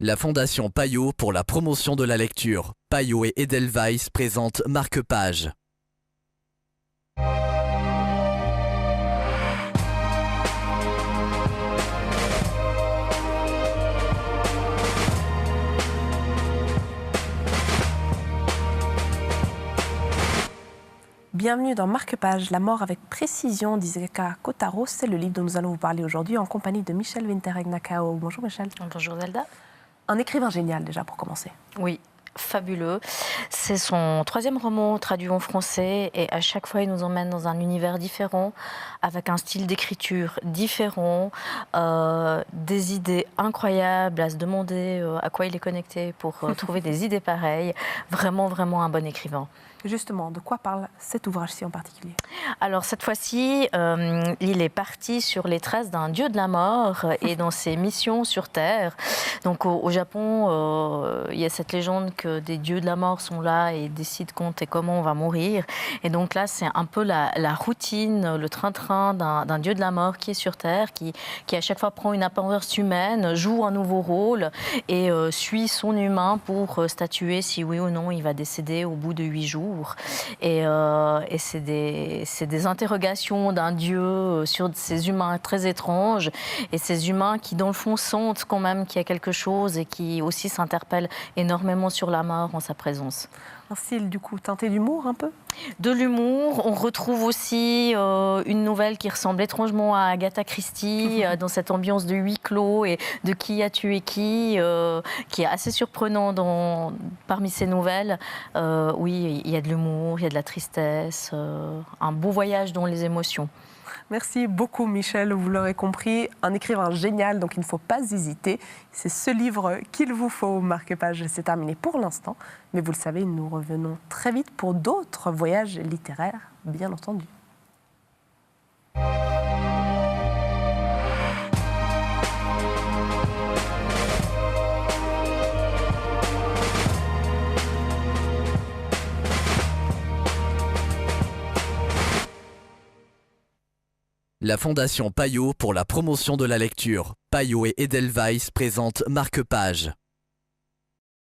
La Fondation Payot pour la promotion de la lecture. Payot et Edelweiss présentent Marque-Page. Bienvenue dans Marque-Page, la mort avec précision d'Iseka Kotaro. C'est le livre dont nous allons vous parler aujourd'hui en compagnie de Michel Winterregg-Nakao. Bonjour Michel. Bonjour Zelda. Un écrivain génial déjà pour commencer. Oui, fabuleux. C'est son troisième roman traduit en français et à chaque fois il nous emmène dans un univers différent, avec un style d'écriture différent, des idées incroyables à se demander à quoi il est connecté pour trouver des idées pareilles. Vraiment, vraiment un bon écrivain. Justement, de quoi parle cet ouvrage-ci en particulier? Alors cette fois-ci, il est parti sur les traces d'un dieu de la mort et dans ses missions sur Terre. Donc au Japon, il y a cette légende que des dieux de la mort sont là et décident quand et comment on va mourir. Et donc là, c'est un peu la routine, le train-train d'un dieu de la mort qui est sur Terre, qui à chaque fois prend une apparence humaine, joue un nouveau rôle et suit son humain pour statuer si oui ou non il va décéder au bout de 8 jours. Et c'est des interrogations d'un dieu sur ces humains très étranges et ces humains qui dans le fond sentent quand même qu'il y a quelque chose et qui aussi s'interpellent énormément sur la mort en sa présence. Un style du coup teinté d'humour un peu? De l'humour, on retrouve aussi une nouvelle qui ressemble étrangement à Agatha Christie, dans cette ambiance de huis clos et de qui a tué qui est assez surprenant parmi ces nouvelles. Oui, il y a de l'humour, il y a de la tristesse, un beau voyage dans les émotions. Merci beaucoup Michel, vous l'aurez compris, un écrivain génial, donc il ne faut pas hésiter. C'est ce livre qu'il vous faut. Marque-Page, c'est terminé pour l'instant, mais vous le savez, nous revenons très vite pour d'autres voyages littéraires, bien entendu. La Fondation Payot pour la promotion de la lecture. Payot et Edelweiss présentent Marque-Page.